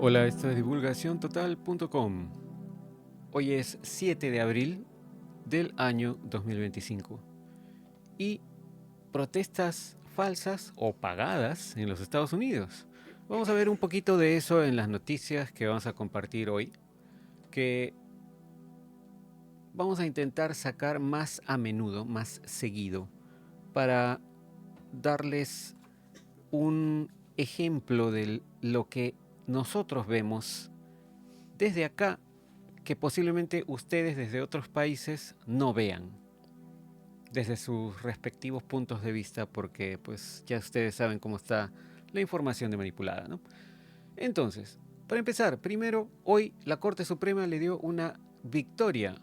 Hola, esto es divulgaciontotal.com. Hoy es 7 de abril del año 2025 y protestas falsas o pagadas en los Estados Unidos. Vamos a ver un poquito de eso en las noticias que vamos a compartir hoy, que vamos a intentar sacar más a menudo, más seguido, para darles un ejemplo de lo que nosotros vemos desde acá, que posiblemente ustedes desde otros países no vean desde sus respectivos puntos de vista, porque pues ya ustedes saben cómo está la información de manipulada, ¿no? Entonces, para empezar, primero, hoy la Corte Suprema le dio una victoria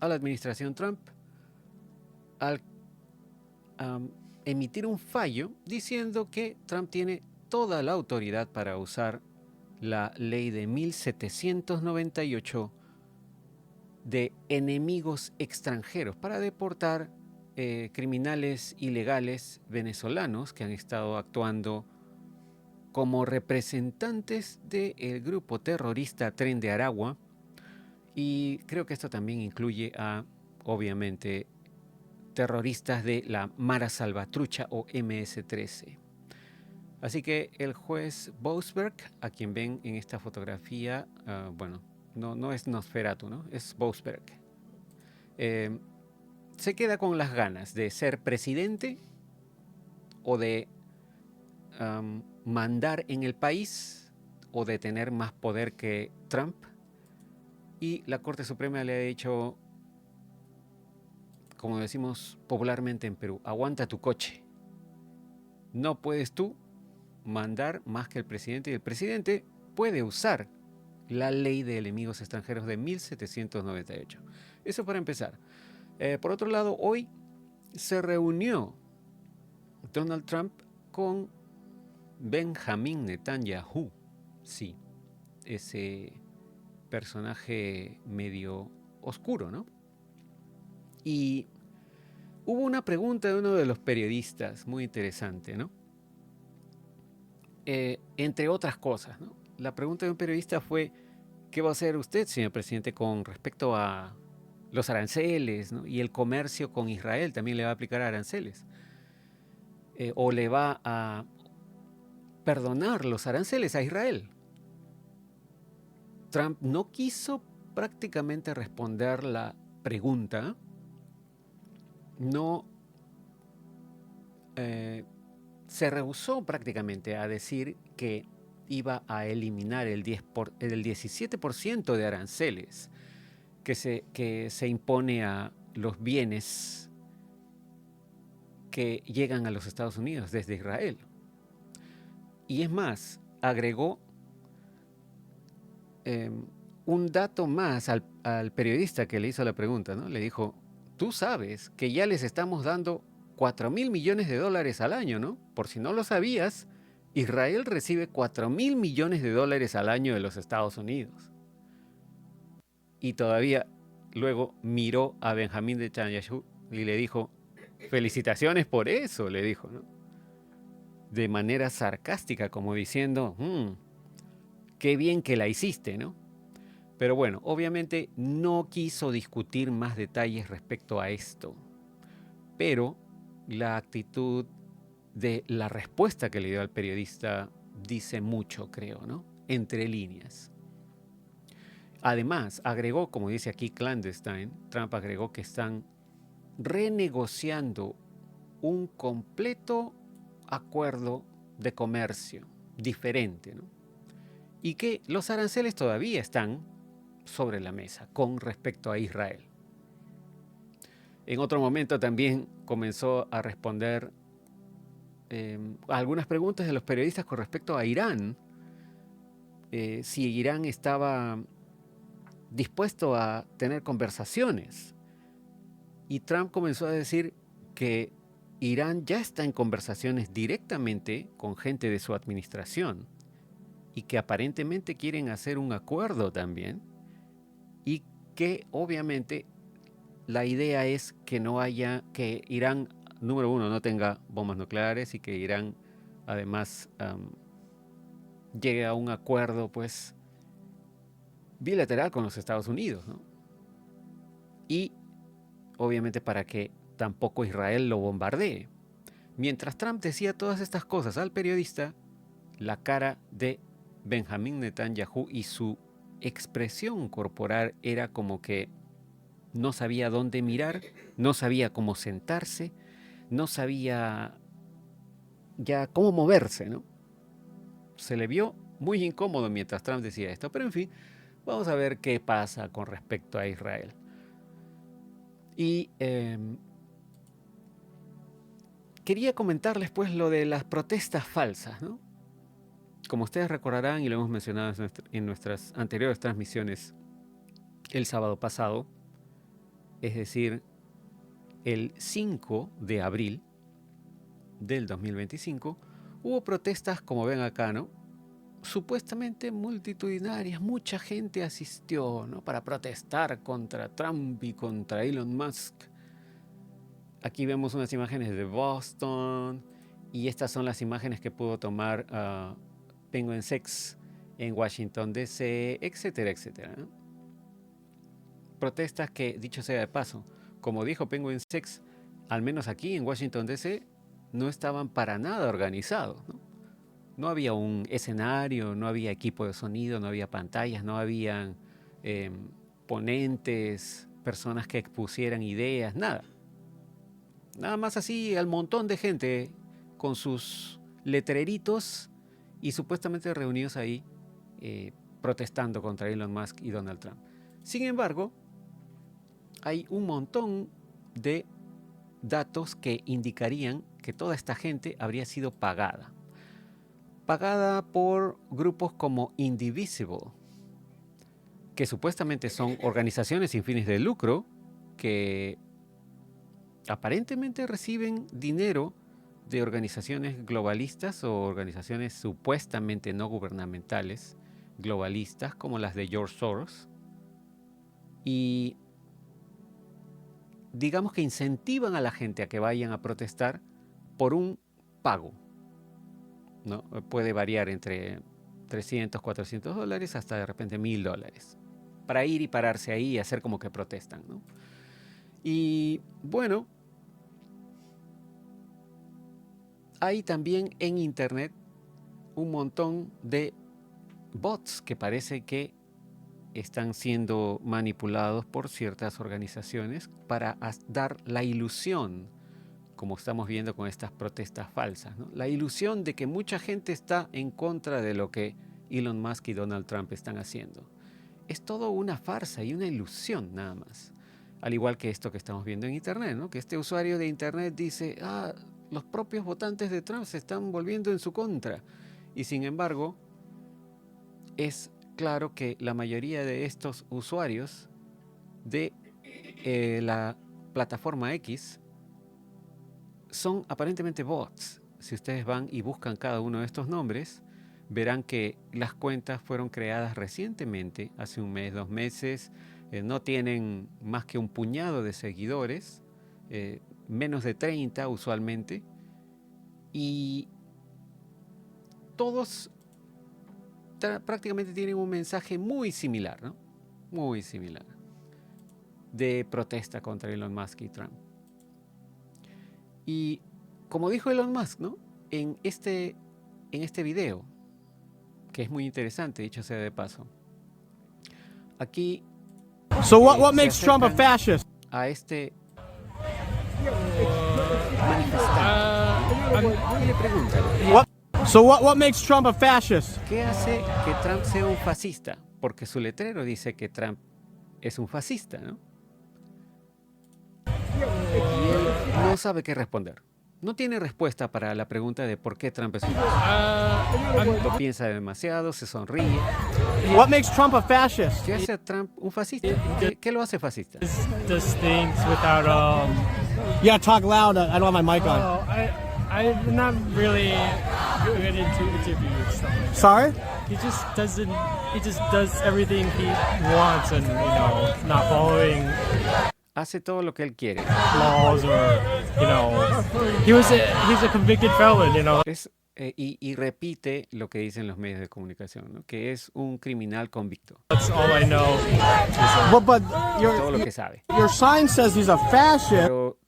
a la administración Trump al emitir un fallo diciendo que Trump tiene toda la autoridad para usar la ley de 1798 de enemigos extranjeros para deportar criminales ilegales venezolanos que han estado actuando como representantes del grupo terrorista Tren de Aragua, y creo que esto también incluye a, obviamente, terroristas de la Mara Salvatrucha o MS-13. Así que el juez Boasberg, a quien ven en esta fotografía, bueno, no es Nosferatu, ¿no? Es Boasberg. Se queda con las ganas de ser presidente o de mandar en el país o de tener más poder que Trump. Y la Corte Suprema le ha dicho, como decimos popularmente en Perú, aguanta tu coche. No puedes tú mandar más que el presidente, y el presidente puede usar la ley de enemigos extranjeros de 1798. Eso para empezar. Por otro lado, hoy se reunió Donald Trump con Benjamin Netanyahu. Sí, ese personaje medio oscuro, ¿no? Y hubo una pregunta de uno de los periodistas muy interesante, ¿no? Entre otras cosas, ¿no? La pregunta de un periodista fue, ¿qué va a hacer usted, señor presidente, con respecto a los aranceles, ¿no? Y el comercio con Israel? ¿También le va a aplicar aranceles? ¿O le va a perdonar los aranceles a Israel? Trump no quiso prácticamente responder la pregunta, no se rehusó prácticamente a decir que iba a eliminar el 17% de aranceles que se impone a los bienes que llegan a los Estados Unidos desde Israel. Y es más, agregó un dato más al periodista que le hizo la pregunta, ¿no? Le dijo, tú sabes que ya les estamos dando 4.000 millones de dólares al año, ¿no? Por si no lo sabías, Israel recibe 4.000 millones de dólares al año de los Estados Unidos. Y todavía luego miró a Benjamín Netanyahu y le dijo, felicitaciones por eso, le dijo, ¿no? De manera sarcástica, como diciendo, qué bien que la hiciste, ¿no? Pero bueno, obviamente no quiso discutir más detalles respecto a esto. Pero la actitud de la respuesta que le dio al periodista dice mucho, creo, ¿no? Entre líneas. Además, agregó, como dice aquí Clandestine, Trump agregó que están renegociando un completo acuerdo de comercio diferente, ¿no? Y que los aranceles todavía están sobre la mesa con respecto a Israel. En otro momento también comenzó a responder algunas preguntas de los periodistas con respecto a Irán, si Irán estaba dispuesto a tener conversaciones. Y Trump comenzó a decir que Irán ya está en conversaciones directamente con gente de su administración y que aparentemente quieren hacer un acuerdo también, y que obviamente la idea es que no haya, que Irán, número uno, no tenga bombas nucleares, y que Irán además llegue a un acuerdo, pues, bilateral con los Estados Unidos, ¿no? Y, obviamente, para que tampoco Israel lo bombardee. Mientras Trump decía todas estas cosas al periodista, la cara de Benjamín Netanyahu y su expresión corporal era como que no sabía dónde mirar, no sabía cómo sentarse, no sabía ya cómo moverse, ¿no? Se le vio muy incómodo mientras Trump decía esto, pero en fin, vamos a ver qué pasa con respecto a Israel. Y quería comentarles pues lo de las protestas falsas, ¿no? Como ustedes recordarán y lo hemos mencionado en nuestras anteriores transmisiones el sábado pasado, es decir, el 5 de abril del 2025, hubo protestas, como ven acá, ¿no? Supuestamente multitudinarias, mucha gente asistió, ¿no? Para protestar contra Trump y contra Elon Musk. Aquí vemos unas imágenes de Boston y estas son las imágenes que pudo tomar Penguin Six en Washington DC, etcétera, etcétera, ¿no? Protestas que, dicho sea de paso, como dijo Penguin Six, al menos aquí en Washington DC, no estaban para nada organizados, ¿no? No había un escenario, no había equipo de sonido, no había pantallas, no habían ponentes, personas que expusieran ideas, nada. Nada más así al montón de gente con sus letreritos y supuestamente reunidos ahí protestando contra Elon Musk y Donald Trump. Sin embargo, hay un montón de datos que indicarían que toda esta gente habría sido pagada por grupos como Indivisible, que supuestamente son organizaciones sin fines de lucro que aparentemente reciben dinero de organizaciones globalistas o organizaciones supuestamente no gubernamentales globalistas como las de George Soros, y digamos que incentivan a la gente a que vayan a protestar por un pago, ¿no? Puede variar entre $300, $400 hasta de repente $1,000 para ir y pararse ahí y hacer como que protestan, ¿no? Y bueno, hay también en internet un montón de bots que parece que están siendo manipulados por ciertas organizaciones para dar la ilusión, como estamos viendo con estas protestas falsas, ¿no? La ilusión de que mucha gente está en contra de lo que Elon Musk y Donald Trump están haciendo. Es todo una farsa y una ilusión nada más. Al igual que esto que estamos viendo en internet, ¿no? Que este usuario de internet dice, los propios votantes de Trump se están volviendo en su contra. Y sin embargo, es claro que la mayoría de estos usuarios de la plataforma X son aparentemente bots. Si ustedes van y buscan cada uno de estos nombres, verán que las cuentas fueron creadas recientemente, hace un mes, 2 meses, no tienen más que un puñado de seguidores, menos de 30 usualmente, y todos prácticamente tienen un mensaje muy similar, ¿no? Muy similar, de protesta contra Elon Musk y Trump. Y como dijo Elon Musk, ¿no? En este video, que es muy interesante, dicho sea de paso, aquí So what makes Trump a fascist? a este manifestante y le preguntan, So what makes Trump a fascist? ¿qué hace que Trump sea un fascista? Porque su letrero dice que Trump es un fascista, ¿no? Y él no sabe qué responder. No tiene respuesta para la pregunta de por qué Trump es un fascista. Lo piensa demasiado, se sonríe. What makes Trump a fascist? ¿Qué hace a Trump un fascista? ¿Qué lo hace fascista? Does things without You gotta talk loud. I don't have my mic on. Oh, I'm not really good into interviews. So Sorry? he just does everything he wants and not following Hace todo lo que él quiere. laws or he's a convicted felon, Es y repite lo que dicen los medios de comunicación, ¿no? Que es un criminal convicto. That's all I know. But Todo lo que sabe. your sign says he's a fascist. Pero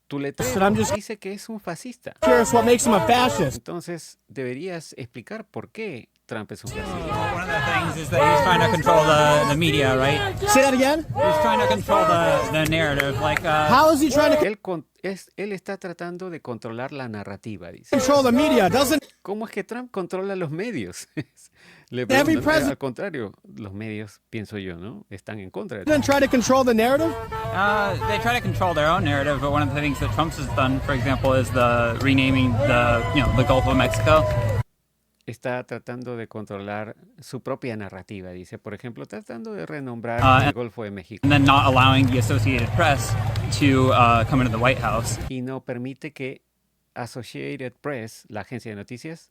tu letrero I'm just dice que es un fascista. Curious what makes him a fascist. Entonces deberías explicar por qué Trump es un fascista. One of the things is that he's trying to control the media, right? Say that again. He's trying to control the narrative. Like, How is he trying to Él está tratando de controlar la narrativa, dice. control the media? Doesn't ¿Cómo es que Trump controla los medios? Le Every preguntan, president- al contrario, los medios, pienso yo, ¿no? Están en contra de he try to control the narrative? they try to control their own narrative, but one of the things that Trump's has done, for example, is the renaming the Gulf of Mexico. Está tratando de controlar su propia narrativa, dice. Por ejemplo, tratando de renombrar el Golfo de México. And then not allowing the Associated Press to come into the White House. Y no permite que Associated Press, la agencia de noticias,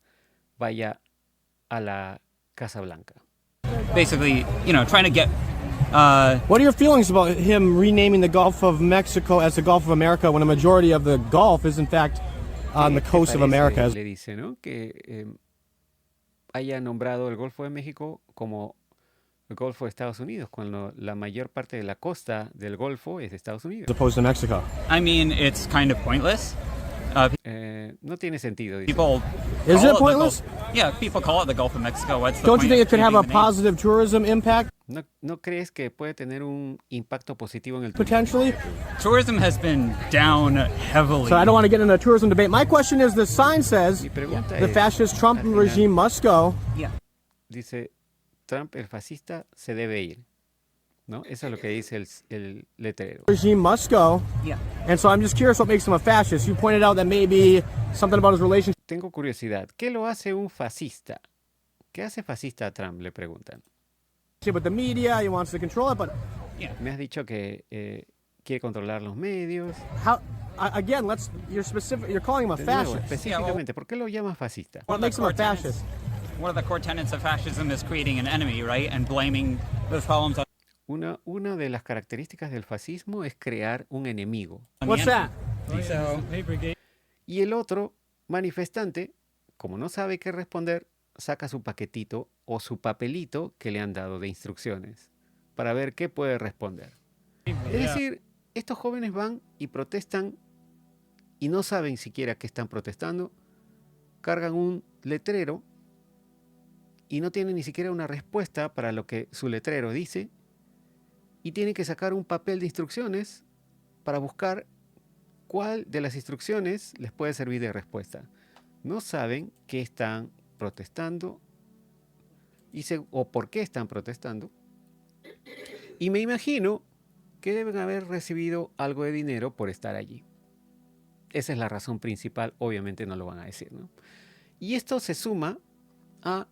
vaya a la Casa Blanca. Basically, trying to get What are your feelings about him renaming the Gulf of Mexico as the Gulf of America when a majority of the Gulf is in fact on the ¿Qué coast of parece? America? Le dice, ¿no? Que haya nombrado el Golfo de México como el Golfo de Estados Unidos, cuando la mayor parte de la costa del Golfo es de Estados As Unidos. opposed to Mexico. I mean, it's kind of pointless. No tiene sentido, dice. People Is call it the pointless? Yeah, people call it the Gulf of Mexico. What's the Don't you point think of it could have a changing the name? positive tourism impact ¿No crees que puede tener un impacto positivo en el turismo? potentially? Tourism has been down heavily. So I don't want to get into a tourism debate. My question is, the sign says Mi pregunta the es, fascist Trump al final, regime must go. Yeah. dice, Trump, el fascista, se debe ir, ¿no? Eso es lo que dice el letrero. Regime must go. Yeah. And so I'm just curious what makes him a fascist. You pointed out that maybe something about his relationship Tengo curiosidad, ¿qué lo hace un fascista? ¿Qué hace fascista a Trump? Le preguntan. with the media. He wants to control it, but Me has dicho que quiere controlar los medios. how? Again, you're calling him a De nuevo, fascist. específicamente, ¿por qué lo llamas fascista? What makes him a fascist? One of the core tenets of fascism is creating an enemy, right? And blaming those problems on Una de las características del fascismo es crear un enemigo. the What's enemy. that? So, Hey, brigade. Y el otro manifestante, como no sabe qué responder, saca su paquetito o su papelito que le han dado de instrucciones para ver qué puede responder. Es decir, estos jóvenes van y protestan y no saben siquiera qué están protestando, cargan un letrero y no tienen ni siquiera una respuesta para lo que su letrero dice y tienen que sacar un papel de instrucciones para buscar cuál de las instrucciones les puede servir de respuesta. No saben qué están protestando o por qué están protestando. Y me imagino que deben haber recibido algo de dinero por estar allí. Esa es la razón principal, obviamente no lo van a decir, ¿no? Y esto se suma a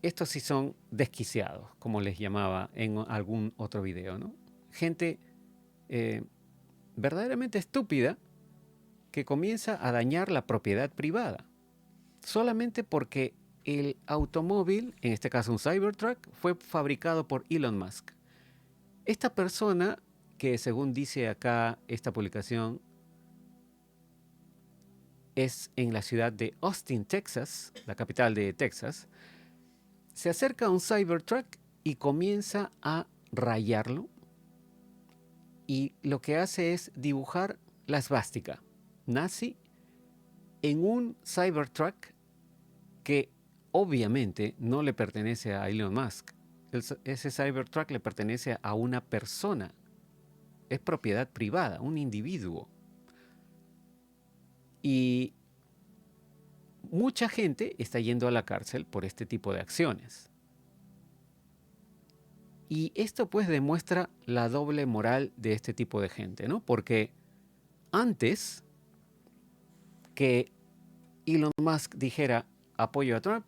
estos sí son desquiciados, como les llamaba en algún otro video, ¿no? Gente verdaderamente estúpida que comienza a dañar la propiedad privada solamente porque el automóvil, en este caso un Cybertruck, fue fabricado por Elon Musk. Esta persona, que según dice acá esta publicación, es en la ciudad de Austin, Texas, la capital de Texas, se acerca a un Cybertruck y comienza a rayarlo. Y lo que hace es dibujar la esvástica nazi en un Cybertruck que obviamente no le pertenece a Elon Musk. Ese Cybertruck le pertenece a una persona. Es propiedad privada, un individuo. Y mucha gente está yendo a la cárcel por este tipo de acciones. Y esto pues demuestra la doble moral de este tipo de gente, ¿no? Porque antes que Elon Musk dijera apoyo a Trump,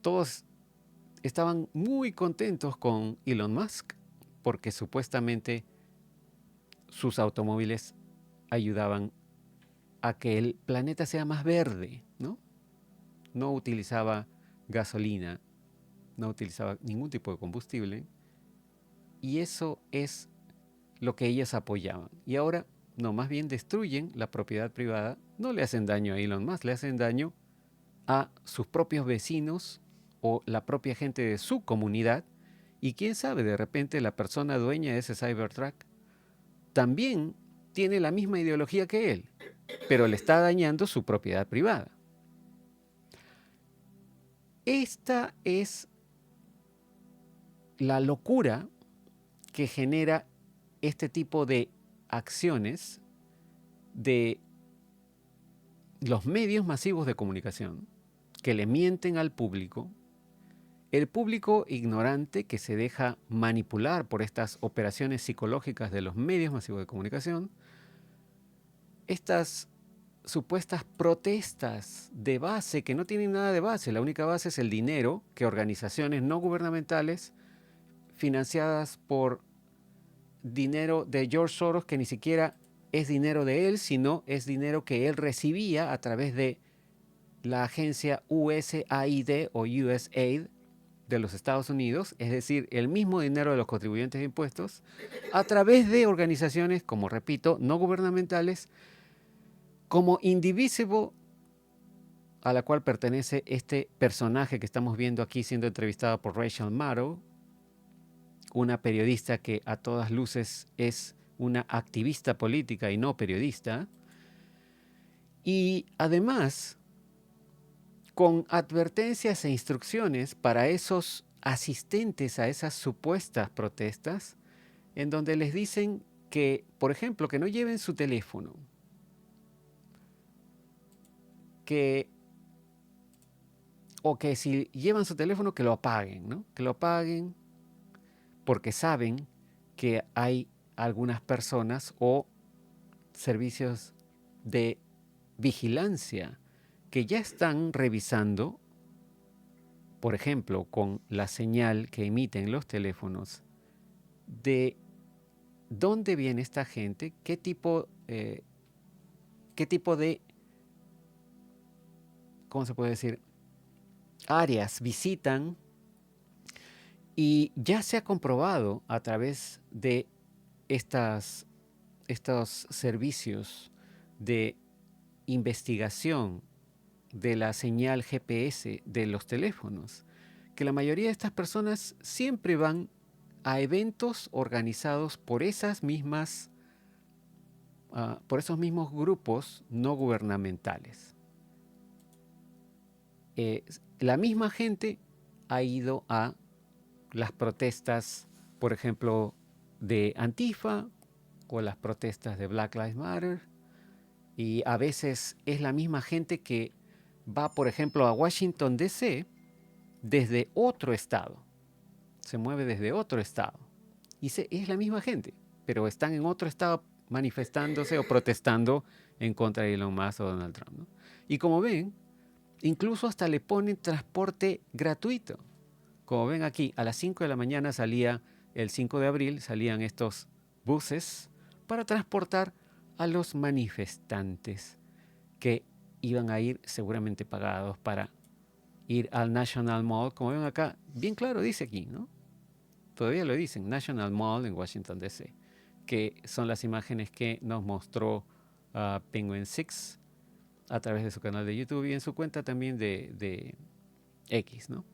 todos estaban muy contentos con Elon Musk porque supuestamente sus automóviles ayudaban a que el planeta sea más verde, ¿no? No utilizaba gasolina, no utilizaba ningún tipo de combustible, y eso es lo que ellos apoyaban. Y ahora, no, más bien destruyen la propiedad privada, no le hacen daño a Elon Musk, le hacen daño a sus propios vecinos o la propia gente de su comunidad. Y quién sabe, de repente la persona dueña de ese Cybertruck también tiene la misma ideología que él, pero le está dañando su propiedad privada. Esta es la locura que genera este tipo de acciones de los medios masivos de comunicación que le mienten al público, el público ignorante que se deja manipular por estas operaciones psicológicas de los medios masivos de comunicación, estas supuestas protestas de base que no tienen nada de base. La única base es el dinero que organizaciones no gubernamentales financiadas por dinero de George Soros, que ni siquiera es dinero de él, sino es dinero que él recibía a través de la agencia USAID o USAID de los Estados Unidos, es decir, el mismo dinero de los contribuyentes de impuestos, a través de organizaciones, como repito, no gubernamentales, como Indivisible, a la cual pertenece este personaje que estamos viendo aquí siendo entrevistado por Rachel Maddow, una periodista que a todas luces es una activista política y no periodista, y además con advertencias e instrucciones para esos asistentes a esas supuestas protestas, en donde les dicen que, por ejemplo, que no lleven su teléfono, o que si llevan su teléfono que lo apaguen, ¿no? Que lo apaguen porque saben que hay algunas personas o servicios de vigilancia que ya están revisando, por ejemplo, con la señal que emiten los teléfonos, de dónde viene esta gente, qué tipo de, ¿cómo se puede decir?, áreas visitan. Y ya se ha comprobado a través de estos servicios de investigación de la señal GPS de los teléfonos, que la mayoría de estas personas siempre van a eventos organizados por esos mismos grupos no gubernamentales. La misma gente ha ido a las protestas, por ejemplo, de Antifa o las protestas de Black Lives Matter, y a veces es la misma gente que va, por ejemplo, a Washington, D.C. desde otro estado, se mueve desde otro estado, y es la misma gente, pero están en otro estado manifestándose o protestando en contra de Elon Musk o Donald Trump, ¿no? Y como ven, incluso hasta le ponen transporte gratuito. Como ven aquí, a las 5 de la mañana salía, el 5 de abril, salían estos buses para transportar a los manifestantes que iban a ir seguramente pagados para ir al National Mall. Como ven acá, bien claro dice aquí, ¿no? Todavía lo dicen, National Mall en Washington, D.C., que son las imágenes que nos mostró Penguin Six a través de su canal de YouTube y en su cuenta también de X, ¿no?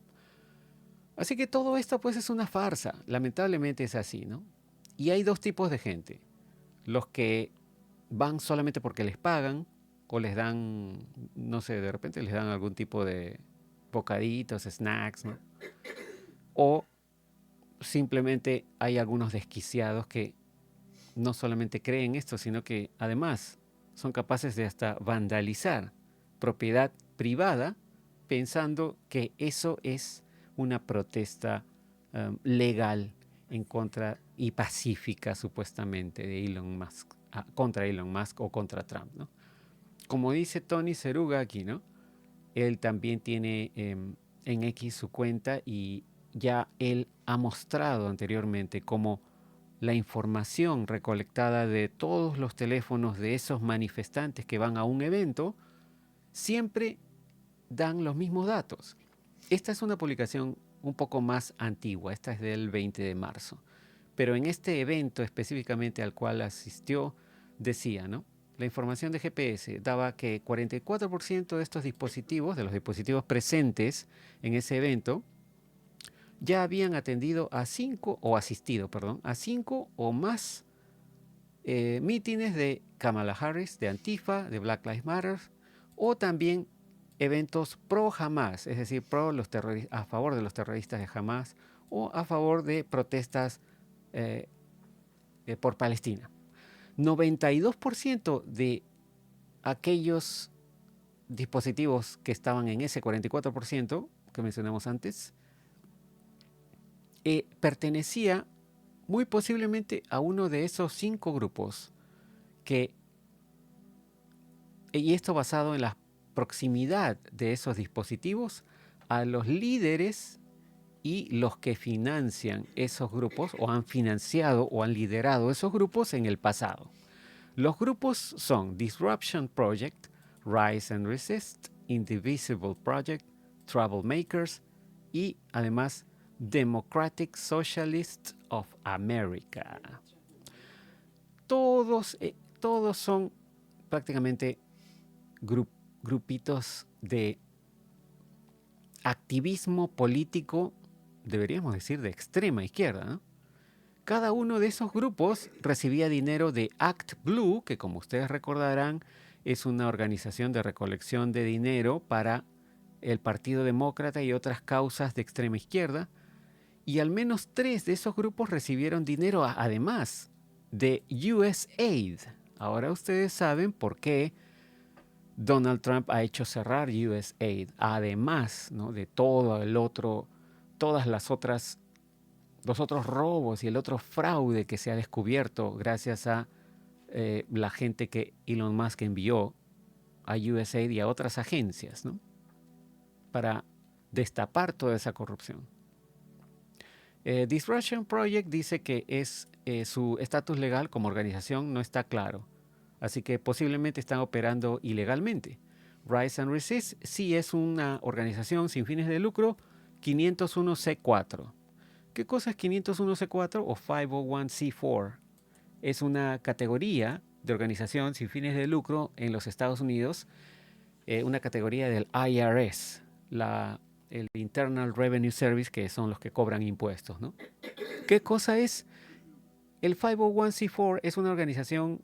Así que todo esto pues es una farsa, lamentablemente es así, ¿no? Y hay dos tipos de gente, los que van solamente porque les pagan o les dan, no sé, de repente les dan algún tipo de bocaditos, snacks, ¿no? O simplemente hay algunos desquiciados que no solamente creen esto, sino que además son capaces de hasta vandalizar propiedad privada pensando que eso es una protesta legal en contra y pacífica supuestamente de Elon Musk, contra Elon Musk o contra Trump, ¿no? Como dice Tony Seruga aquí, ¿no? Él también tiene en X su cuenta y ya él ha mostrado anteriormente cómo la información recolectada de todos los teléfonos de esos manifestantes que van a un evento siempre dan los mismos datos. Esta es una publicación un poco más antigua, esta es del 20 de marzo, pero en este evento específicamente al cual asistió decía, ¿no? la información de GPS daba que 44% de estos dispositivos, de los dispositivos presentes en ese evento, ya habían atendido a 5, o asistido, perdón, a 5 o más mítines de Kamala Harris, de Antifa, de Black Lives Matter, o también eventos pro Hamas, es decir, a favor de los terroristas de Hamas o a favor de protestas por Palestina. 92% de aquellos dispositivos que estaban en ese 44% que mencionamos antes, pertenecía muy posiblemente a uno de esos 5 grupos y esto basado en la proximidad de esos dispositivos a los líderes y los que financian esos grupos o han financiado o han liderado esos grupos en el pasado. Los grupos son Disruption Project, Rise and Resist, Indivisible Project, Troublemakers y además Democratic Socialists of America. Todos son prácticamente grupitos de activismo político, deberíamos decir de extrema izquierda, ¿no? Cada uno de esos grupos recibía dinero de Act Blue, que como ustedes recordarán es una organización de recolección de dinero para el Partido Demócrata y otras causas de extrema izquierda. Y al menos 3 de esos grupos recibieron dinero además de USAID. Ahora ustedes saben por qué Donald Trump ha hecho cerrar USAID, además, ¿no?, de todo los otros robos y el otro fraude que se ha descubierto gracias a la gente que Elon Musk envió a USAID y a otras agencias, ¿no?, para destapar toda esa corrupción. Disruption Project dice que su estatus legal como organización no está claro, así que posiblemente están operando ilegalmente. Rise and Resist sí es una organización sin fines de lucro 501c4. ¿Qué cosa es 501c4 o 501c4? Es una categoría de organización sin fines de lucro en los Estados Unidos, una categoría del IRS, el Internal Revenue Service, que son los que cobran impuestos, ¿no? ¿Qué cosa es? El 501c4 es una organización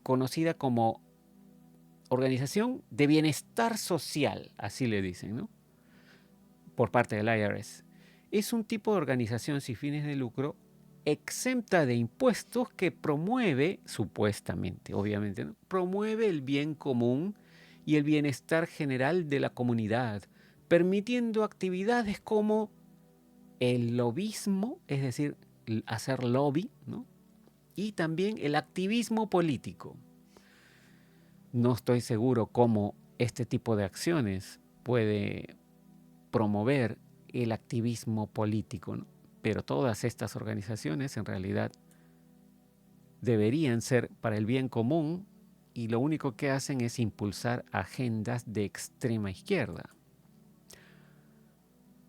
conocida como Organización de Bienestar Social, así le dicen, ¿no?, por parte del IRS. Es un tipo de organización sin fines de lucro exenta de impuestos que promueve, supuestamente, obviamente, ¿no?, promueve el bien común y el bienestar general de la comunidad, permitiendo actividades como el lobismo, es decir, hacer lobby, ¿no?, y también el activismo político. No estoy seguro cómo este tipo de acciones puede promover el activismo político, ¿no?, pero todas estas organizaciones en realidad deberían ser para el bien común y lo único que hacen es impulsar agendas de extrema izquierda.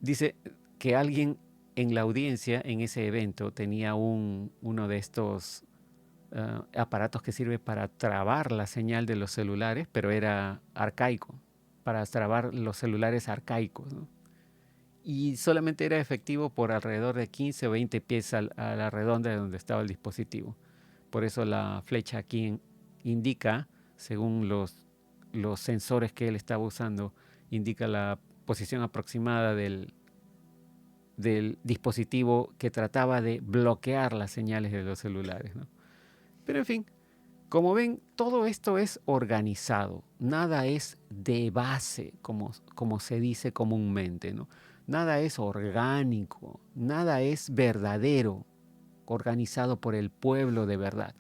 Dice que alguien en la audiencia en ese evento tenía uno de estos aparatos que sirve para trabar la señal de los celulares, pero era arcaico, para trabar los celulares arcaicos, ¿no?, y solamente era efectivo por alrededor de 15 o 20 pies a la redonda de donde estaba el dispositivo. Por eso la flecha aquí indica, según los sensores que él estaba usando, indica la posición aproximada del dispositivo que trataba de bloquear las señales de los celulares, ¿no? Pero en fin, como ven, todo esto es organizado, nada es de base, como se dice comúnmente, ¿no? Nada es orgánico, nada es verdadero, organizado por el pueblo de verdad.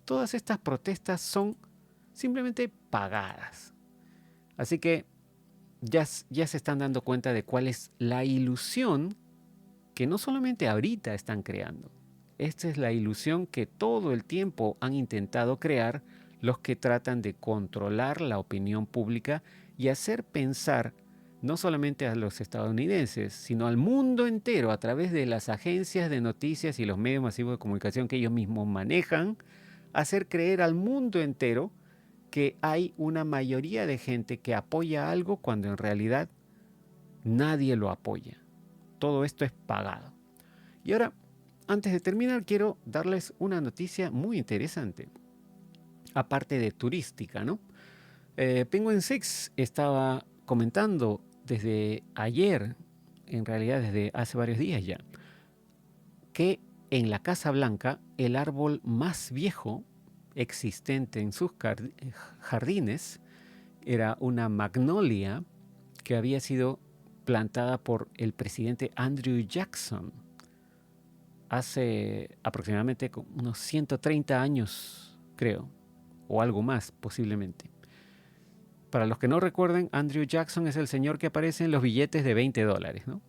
Todas estas protestas son simplemente pagadas. Así que ya se están dando cuenta de cuál es la ilusión que no solamente ahorita están creando. Esta es la ilusión que todo el tiempo han intentado crear los que tratan de controlar la opinión pública y hacer pensar no solamente a los estadounidenses, sino al mundo entero a través de las agencias de noticias y los medios masivos de comunicación que ellos mismos manejan, hacer creer al mundo entero que hay una mayoría de gente que apoya algo cuando en realidad nadie lo apoya. Todo esto es pagado. Y ahora, antes de terminar, quiero darles una noticia muy interesante, aparte de turística, ¿no? Penguin Six estaba comentando desde ayer, en realidad desde hace varios días ya, que en la Casa Blanca el árbol más viejo existente en sus jardines era una magnolia que había sido plantada por el presidente Andrew Jackson hace aproximadamente unos 130 años, creo, o algo más posiblemente. Para los que no recuerden, Andrew Jackson es el señor que aparece en los billetes de $20, ¿no?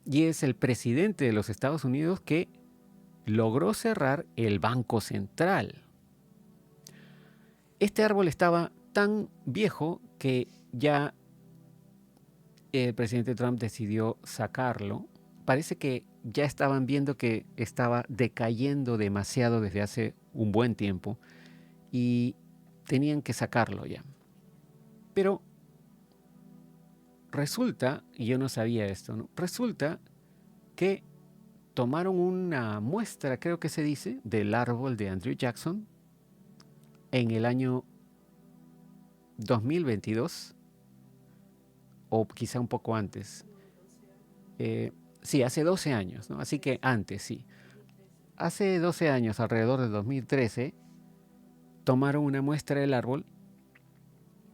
Y es el presidente de los Estados Unidos que logró cerrar el Banco Central. Este árbol estaba tan viejo que ya el presidente Trump decidió sacarlo. Parece que ya estaban viendo que estaba decayendo demasiado desde hace un buen tiempo y tenían que sacarlo ya. Pero resulta, y yo no sabía esto, ¿no? Resulta que tomaron una muestra, creo que se dice, del árbol de Andrew Jackson en el año 2022, o quizá un poco antes. Sí, hace 12 años, ¿no? Así que antes, sí. Hace 12 años, alrededor del 2013, tomaron una muestra del árbol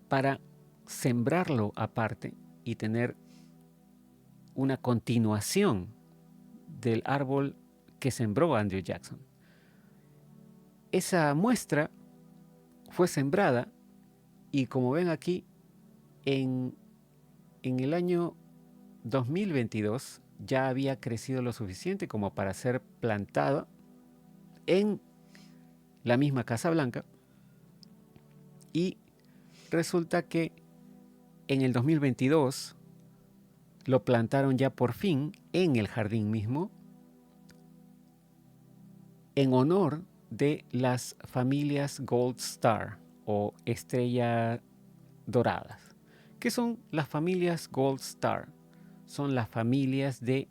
para sembrarlo aparte y tener una continuación del árbol que sembró Andrew Jackson. Esa muestra fue sembrada y, como ven aquí, en el año 2022 ya había crecido lo suficiente como para ser plantada en la misma Casa Blanca, y resulta que en el 2022 lo plantaron ya por fin en el jardín mismo en honor de las familias Gold Star o estrella doradas. ¿Qué son las familias Gold Star? Son las familias de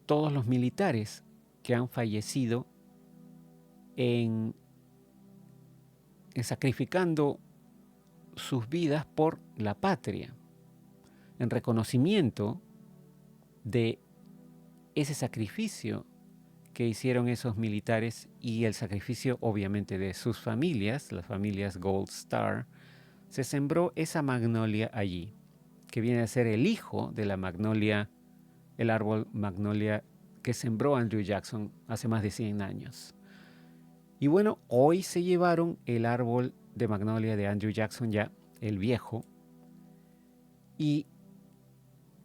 todos los militares que han fallecido sacrificando sus vidas por la patria, en reconocimiento de ese sacrificio que hicieron esos militares y el sacrificio obviamente de sus familias, las familias Gold Star. Se sembró esa magnolia allí, que viene a ser el hijo de la magnolia, el árbol magnolia que sembró Andrew Jackson hace más de 100 años. Y bueno, hoy se llevaron el árbol de magnolia de Andrew Jackson, ya el viejo, y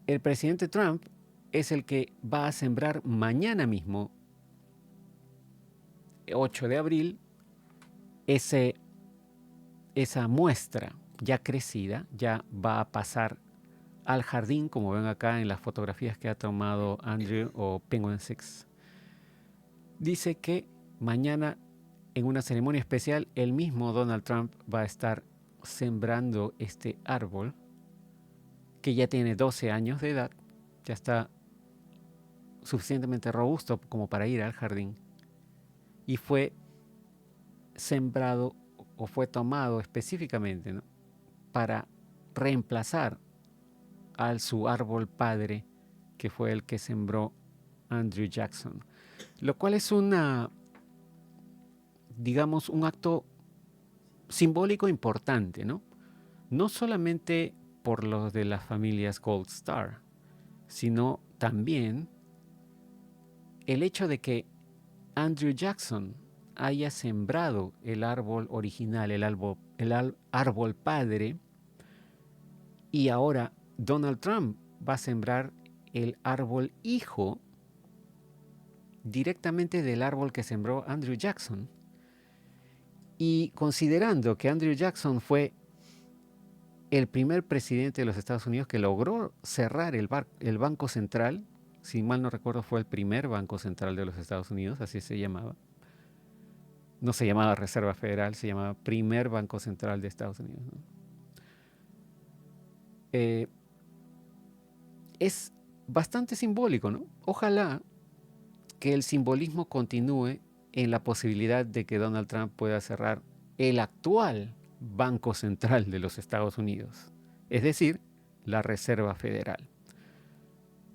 el presidente Trump es el que va a sembrar mañana mismo, 8 de abril, esa muestra ya crecida, ya va a pasar al jardín, como ven acá en las fotografías que ha tomado Andrew o Penguin Six. Dice que mañana, en una ceremonia especial, el mismo Donald Trump va a estar sembrando este árbol, que ya tiene 12 años de edad, ya está suficientemente robusto como para ir al jardín, y fue sembrado o fue tomado específicamente, ¿no?, para reemplazar a su árbol padre, que fue el que sembró Andrew Jackson. Lo cual es digamos, un acto simbólico importante, ¿no? No solamente por los de las familias Gold Star, sino también el hecho de que Andrew Jackson haya sembrado el árbol original, el árbol padre, y ahora Donald Trump va a sembrar el árbol hijo directamente del árbol que sembró Andrew Jackson. Y considerando que Andrew Jackson fue el primer presidente de los Estados Unidos que logró cerrar el Banco Central, si mal no recuerdo fue el primer Banco Central de los Estados Unidos, así se llamaba, No se llamaba Reserva Federal, se llamaba Primer Banco Central de Estados Unidos, ¿no? Es bastante simbólico, ¿no? Ojalá que el simbolismo continúe en la posibilidad de que Donald Trump pueda cerrar el actual Banco Central de los Estados Unidos, es decir, la Reserva Federal.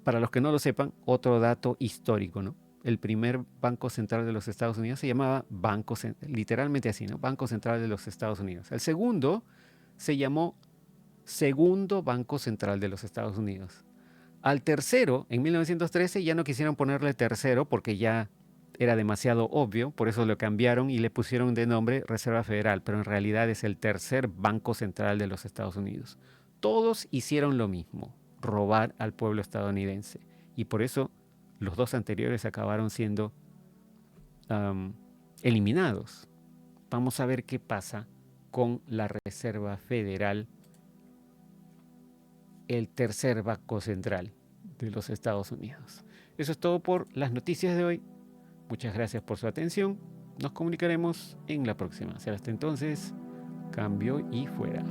Para los que no lo sepan, otro dato histórico, ¿no? El primer Banco Central de los Estados Unidos se llamaba literalmente así, ¿no? Banco Central de los Estados Unidos. El segundo se llamó Segundo Banco Central de los Estados Unidos. Al tercero, en 1913, ya no quisieron ponerle tercero porque ya era demasiado obvio, por eso lo cambiaron y le pusieron de nombre Reserva Federal, pero en realidad es el tercer Banco Central de los Estados Unidos. Todos hicieron lo mismo, robar al pueblo estadounidense, y por eso los dos anteriores acabaron siendo eliminados. Vamos a ver qué pasa con la Reserva Federal, el tercer Banco Central de los Estados Unidos. Eso es todo por las noticias de hoy. Muchas gracias por su atención. Nos comunicaremos en la próxima. Será hasta entonces, cambio y fuera.